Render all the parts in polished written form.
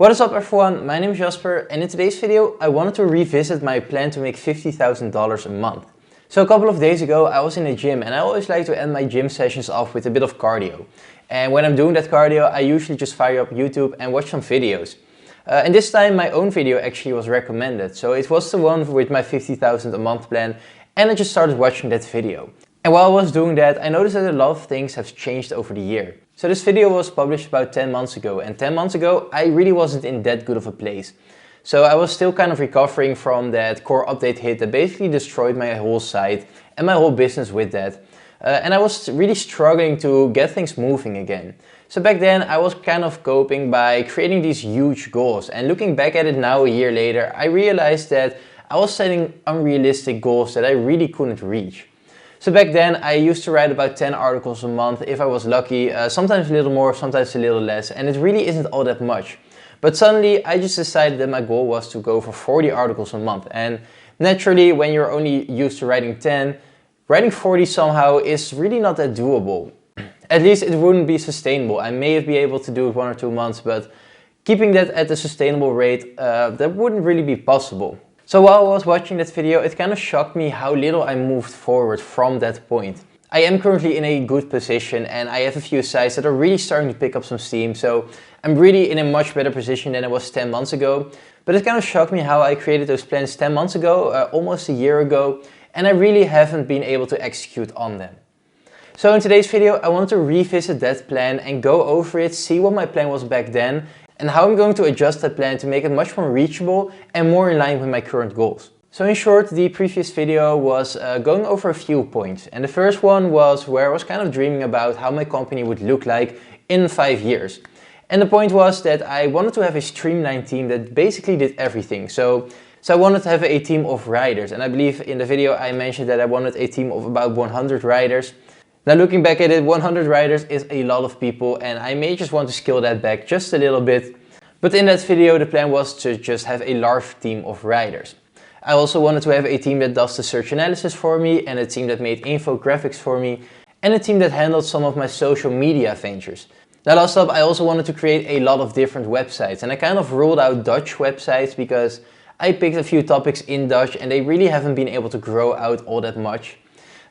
What is up everyone, my name is Jasper and in today's video I wanted to revisit my plan to make $50,000 a month. So a couple of days ago I was in a gym and I always like to end my gym sessions off with a bit of cardio. And when I'm doing that cardio I usually just fire up YouTube and watch some videos. And this time my own video actually was recommended, so it was the one with my 50,000 a month plan and I just started watching that video. And while I was doing that I noticed that a lot of things have changed over the year. So this video was published about 10 months ago and 10 months ago I really wasn't in that good of a place. So I was still kind of recovering from that core update hit that basically destroyed my whole site and my whole business with that. And I was really struggling to get things moving again. So back then I was kind of coping by creating these huge goals, and looking back at it now a year later I realized that I was setting unrealistic goals that I really couldn't reach. So back then I used to write about 10 articles a month if I was lucky, sometimes a little more, sometimes a little less, and it really isn't all that much. But suddenly I just decided that my goal was to go for 40 articles a month, and naturally when you're only used to writing 10, writing 40 somehow is really not that doable. At least it wouldn't be sustainable. I may be able to do it 1 or 2 months, but keeping that at a sustainable rate, that wouldn't really be possible. So while I was watching that video, it kind of shocked me how little I moved forward from that point. I am currently in a good position and I have a few sites that are really starting to pick up some steam, so I'm really in a much better position than I was 10 months ago. But it kind of shocked me how I created those plans 10 months ago, almost a year ago, and I really haven't been able to execute on them. So in today's video I want to revisit that plan and go over it, see what my plan was back then, and how I'm going to adjust that plan to make it much more reachable and more in line with my current goals. So in short, the previous video was going over a few points, and the first one was where I was kind of dreaming about how my company would look like in 5 years. And the point was that I wanted to have a streamlined team that basically did everything. So I wanted to have a team of writers, and I believe in the video I mentioned that I wanted a team of about 100 writers. Now looking back at it, 100 writers is a lot of people and I may just want to scale that back just a little bit. But in that video the plan was to just have a large team of writers. I also wanted to have a team that does the search analysis for me, and a team that made infographics for me, and a team that handled some of my social media ventures. Now last up, I also wanted to create a lot of different websites, and I kind of ruled out Dutch websites because I picked a few topics in Dutch and they really haven't been able to grow out all that much.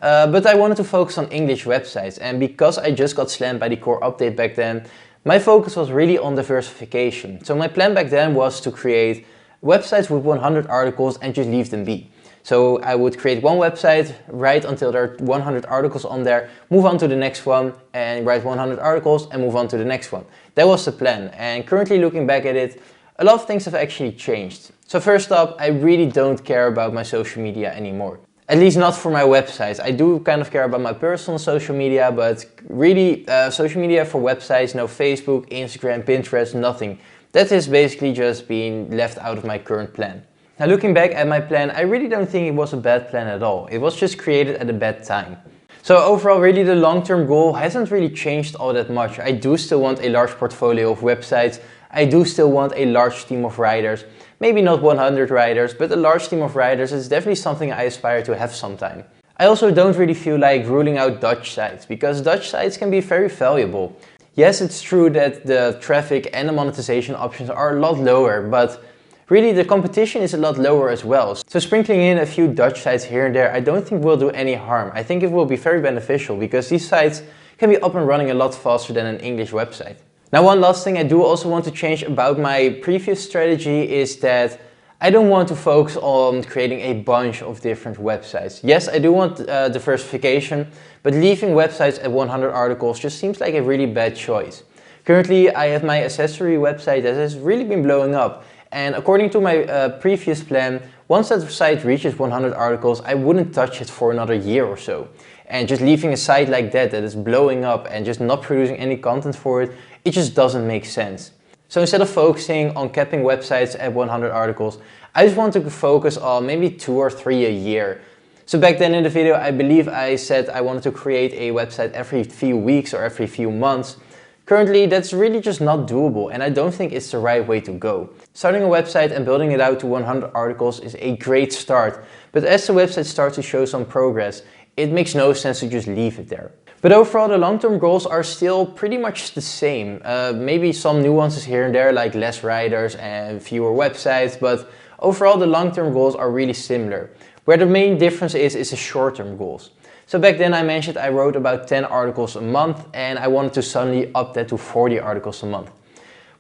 But I wanted to focus on English websites, and because I just got slammed by the core update back then, my focus was really on diversification. So my plan back then was to create websites with 100 articles and just leave them be. So I would create one website, write until there are 100 articles on there, move on to the next one and write 100 articles and move on to the next one. That was the plan, and currently looking back at it, a lot of things have actually changed. So first up, I really don't care about my social media anymore. At least not for my websites. I do kind of care about my personal social media, but really social media for websites, no Facebook, Instagram, Pinterest, nothing. That is basically just being left out of my current plan. Now looking back at my plan, I really don't think it was a bad plan at all. It was just created at a bad time. So overall really the long-term goal hasn't really changed all that much. I do still want a large portfolio of websites. I do still want a large team of writers. Maybe not 100 writers, but a large team of writers is definitely something I aspire to have sometime. I also don't really feel like ruling out Dutch sites, because Dutch sites can be very valuable. Yes, it's true that the traffic and the monetization options are a lot lower, but really the competition is a lot lower as well. So sprinkling in a few Dutch sites here and there I don't think will do any harm. I think it will be very beneficial because these sites can be up and running a lot faster than an English website. Now one last thing I do also want to change about my previous strategy is that I don't want to focus on creating a bunch of different websites. Yes, I do want diversification, but leaving websites at 100 articles just seems like a really bad choice. Currently I have my accessory website that has really been blowing up, and according to my previous plan, once that site reaches 100 articles I wouldn't touch it for another year or so. And just leaving a site like that is blowing up and just not producing any content for it, it just doesn't make sense. So instead of focusing on capping websites at 100 articles, I just want to focus on maybe 2 or 3 a year. So back then in the video I believe I said I wanted to create a website every few weeks or every few months. Currently that's really just not doable, and I don't think it's the right way to go. Starting a website and building it out to 100 articles is a great start, but as the website starts to show some progress, it makes no sense to just leave it there. But overall, the long-term goals are still pretty much the same. Maybe some nuances here and there, like less riders and fewer websites, but overall the long-term goals are really similar. Where the main difference is the short-term goals. So back then I mentioned I wrote about 10 articles a month and I wanted to suddenly up that to 40 articles a month.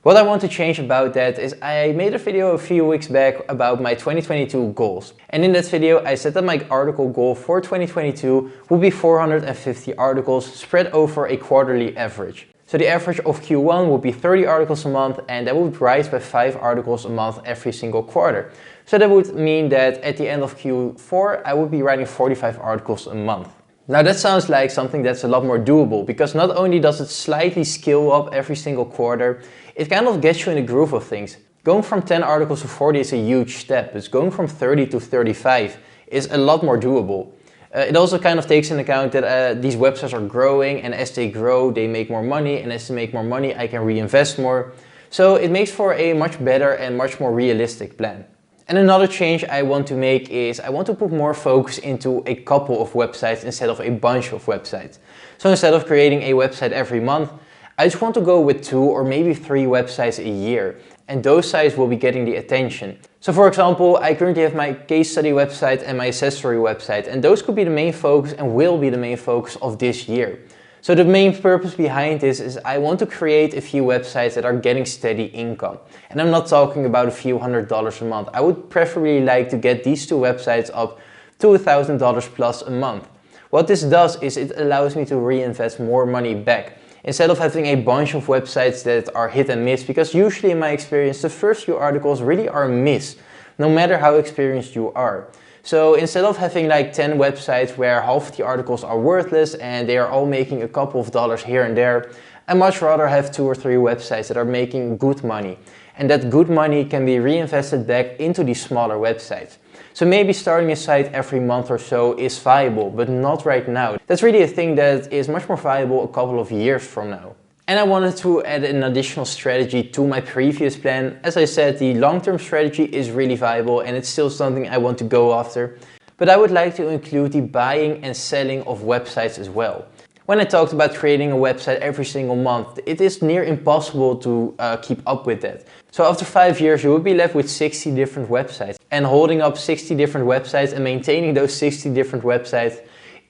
What I want to change about that is I made a video a few weeks back about my 2022 goals. And in that video I said that my article goal for 2022 would be 450 articles spread over a quarterly average. So the average of Q1 would be 30 articles a month and that would rise by 5 articles a month every single quarter. So that would mean that at the end of Q4 I would be writing 45 articles a month. Now that sounds like something that's a lot more doable because not only does it slightly scale up every single quarter, it kind of gets you in the groove of things. Going from 10 articles to 40 is a huge step, but going from 30 to 35 is a lot more doable. It also kind of takes into account that these websites are growing and as they grow they make more money, and as they make more money I can reinvest more. So it makes for a much better and much more realistic plan. And another change I want to make is I want to put more focus into a couple of websites instead of a bunch of websites. So instead of creating a website every month, I just want to go with 2 or maybe 3 websites a year. And those sites will be getting the attention. So for example, I currently have my case study website and my accessory website, and those could be the main focus and will be the main focus of this year. So the main purpose behind this is I want to create a few websites that are getting steady income. And I'm not talking about a few $100s a month. I would preferably like to get these 2 websites up to $1,000 plus a month. What this does is it allows me to reinvest more money back, instead of having a bunch of websites that are hit and miss, because usually in my experience the first few articles really are a miss, no matter how experienced you are. So instead of having like 10 websites where half of the articles are worthless and they are all making a couple of dollars here and there, I much rather have 2 or 3 websites that are making good money. And that good money can be reinvested back into these smaller websites. So maybe starting a site every month or so is viable, but not right now. That's really a thing that is much more viable a couple of years from now. And I wanted to add an additional strategy to my previous plan. As I said, the long-term strategy is really viable and it's still something I want to go after. But I would like to include the buying and selling of websites as well. When I talked about creating a website every single month, it is near impossible to keep up with that. So after 5 years you would be left with 60 different websites. And holding up 60 different websites and maintaining those 60 different websites,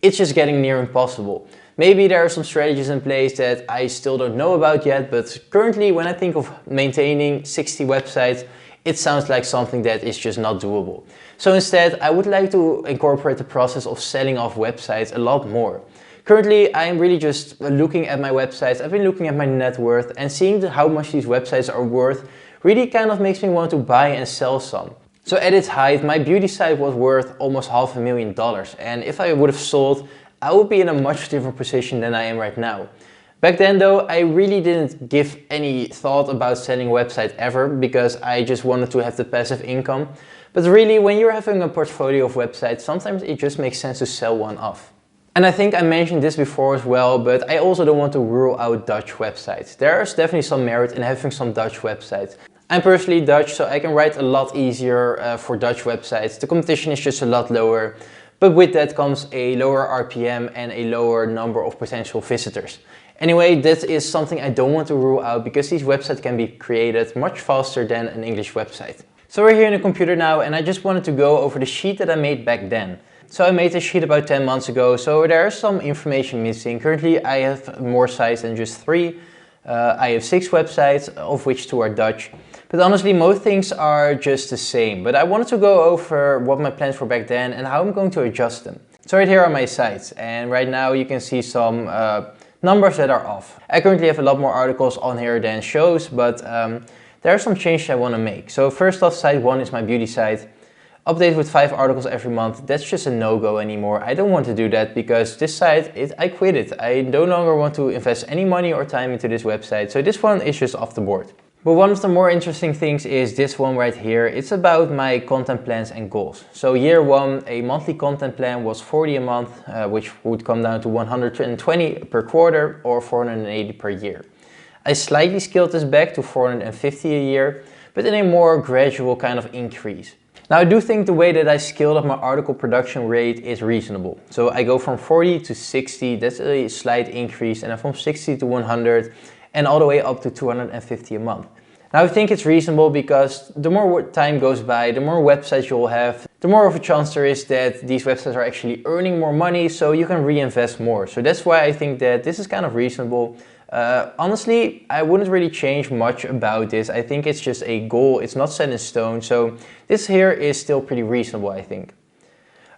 it's just getting near impossible. Maybe there are some strategies in place that I still don't know about yet, but currently when I think of maintaining 60 websites, it sounds like something that is just not doable. So instead, I would like to incorporate the process of selling off websites a lot more. Currently, I am really just looking at my websites. I've been looking at my net worth and seeing how much these websites are worth really kind of makes me want to buy and sell some. So at its height, my beauty site was worth almost $500,000, and if I would have sold, I would be in a much different position than I am right now. Back then though, I really didn't give any thought about selling a website ever because I just wanted to have the passive income. But really, when you're having a portfolio of websites, sometimes it just makes sense to sell one off. And I think I mentioned this before as well, but I also don't want to rule out Dutch websites. There's definitely some merit in having some Dutch websites. I'm personally Dutch, so I can write a lot easier for Dutch websites. The competition is just a lot lower. But with that comes a lower RPM and a lower number of potential visitors. Anyway, that is something I don't want to rule out because these websites can be created much faster than an English website. So we're here in the computer now and I just wanted to go over the sheet that I made back then. So I made this sheet about 10 months ago, so there is some information missing. Currently I have more sites than just 3. I have 6 websites, of which 2 are Dutch. But honestly, most things are just the same. But I wanted to go over what my plans were back then and how I'm going to adjust them. So right here are my sites, and right now you can see some numbers that are off. I currently have a lot more articles on here than shows, but there are some changes I want to make. So first off, site 1 is my beauty site. Update with 5 articles every month, that's just a no-go anymore. I don't want to do that because this site, I quit it. I no longer want to invest any money or time into this website, so this one is just off the board. But one of the more interesting things is this one right here. It's about my content plans and goals. So year 1, a monthly content plan was 40 a month, which would come down to 120 per quarter or 480 per year. I slightly scaled this back to 450 a year, but in a more gradual kind of increase. Now I do think the way that I scaled up my article production rate is reasonable. So I go from 40 to 60, that's a slight increase, and then from 60 to 100 and all the way up to 250 a month. Now I think it's reasonable because the more time goes by, the more websites you'll have, the more of a chance there is that these websites are actually earning more money, so you can reinvest more. So that's why I think that this is kind of reasonable. Honestly, I wouldn't really change much about this. I think it's just a goal, it's not set in stone, so this here is still pretty reasonable, I think.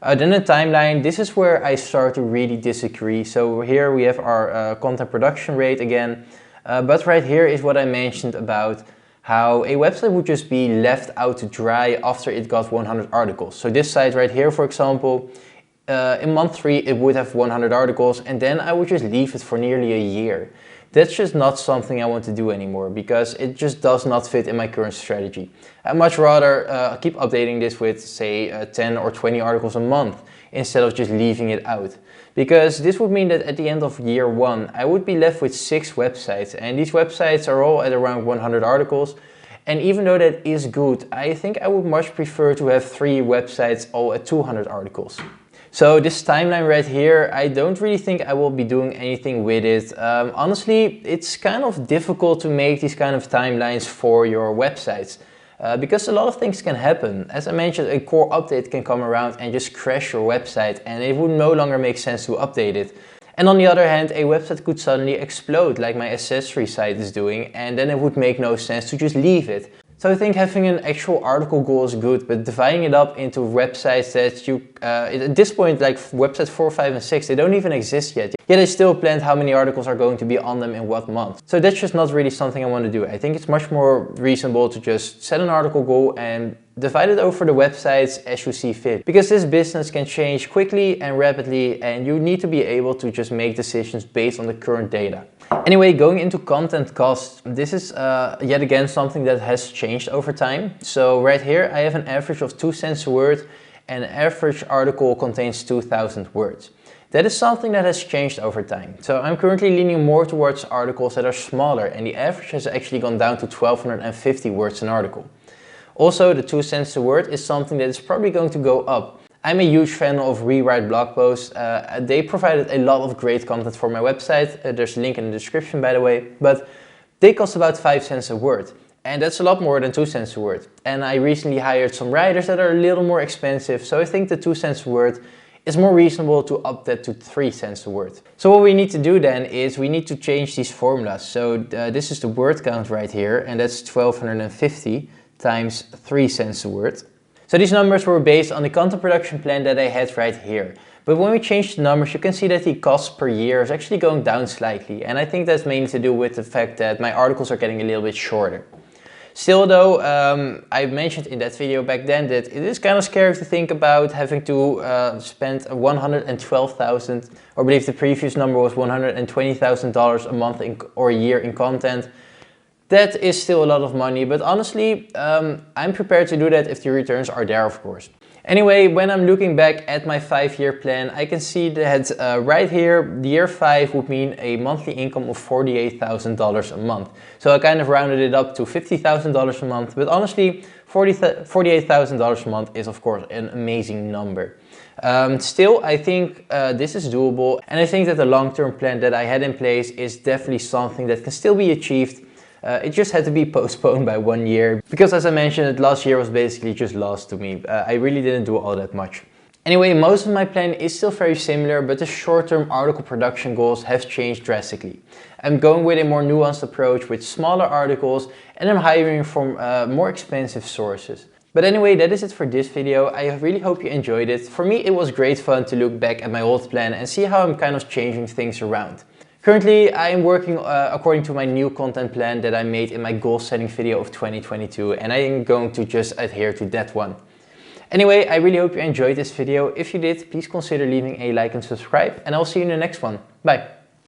Then the timeline, this is where I start to really disagree. So here we have our content production rate again, but right here is what I mentioned about how a website would just be left out to dry after it got 100 articles. So this site right here, for example, in month 3 it would have 100 articles, and then I would just leave it for nearly a year. That's just not something I want to do anymore because it just does not fit in my current strategy. I'd much rather keep updating this with, say, 10 or 20 articles a month instead of just leaving it out. Because this would mean that at the end of year 1, I would be left with 6 websites, and these websites are all at around 100 articles. And even though that is good, I think I would much prefer to have 3 websites all at 200 articles. So this timeline right here, I don't really think I will be doing anything with it. Honestly, it's kind of difficult to make these kind of timelines for your websites because a lot of things can happen. As I mentioned, a core update can come around and just crash your website, and it would no longer make sense to update it. And on the other hand, a website could suddenly explode like my accessory site is doing, and then it would make no sense to just leave it. So I think having an actual article goal is good, but dividing it up into websites that you, at this point, like websites 4, 5 and 6, they don't even exist yet. Yet I still planned how many articles are going to be on them in what month. So that's just not really something I want to do. I think it's much more reasonable to just set an article goal and divide it over the websites as you see fit. Because this business can change quickly and rapidly, and you need to be able to just make decisions based on the current data. Anyway, going into content costs, this is yet again something that has changed over time. So right here I have an average of 2 cents a word, and an average article contains 2,000 words. That is something that has changed over time. So I'm currently leaning more towards articles that are smaller, and the average has actually gone down to 1,250 words an article. Also, the 2 cents a word is something that is probably going to go up. I'm a huge fan of Rewrite blog posts. They provided a lot of great content for my website. There's a link in the description, by the way, but they cost about 5 cents a word. And that's a lot more than 2 cents a word. And I recently hired some writers that are a little more expensive, so I think the 2 cents a word is more reasonable to up that to 3 cents a word. So what we need to do then is we need to change these formulas. So this is the word count right here, and that's 1,250 times 3 cents a word. So these numbers were based on the content production plan that I had right here. But when we change the numbers, you can see that the cost per year is actually going down slightly. And I think that's mainly to do with the fact that my articles are getting a little bit shorter. Still though, I mentioned in that video back then that it is kind of scary to think about having to spend 112,000, or I believe the previous number was $120,000 a month or a year in content. That is still a lot of money, but honestly, I'm prepared to do that if the returns are there, of course. Anyway, when I'm looking back at my 5-year plan, I can see that right here, year 5 would mean a monthly income of $48,000 a month. So I kind of rounded it up to $50,000 a month, but honestly, $48,000 a month is of course an amazing number. Still, I think this is doable, and I think that the long-term plan that I had in place is definitely something that can still be achieved. It just had to be postponed by 1 year because, as I mentioned, last year was basically just lost to me. I really didn't do all that much. Anyway, most of my plan is still very similar, but the short-term article production goals have changed drastically. I'm going with a more nuanced approach with smaller articles, and I'm hiring from more expensive sources. But anyway, that is it for this video. I really hope you enjoyed it. For me, it was great fun to look back at my old plan and see how I'm kind of changing things around. Currently, I am working according to my new content plan that I made in my goal setting video of 2022, and I am going to just adhere to that one. Anyway, I really hope you enjoyed this video. If you did, please consider leaving a like and subscribe, and I'll see you in the next one. Bye!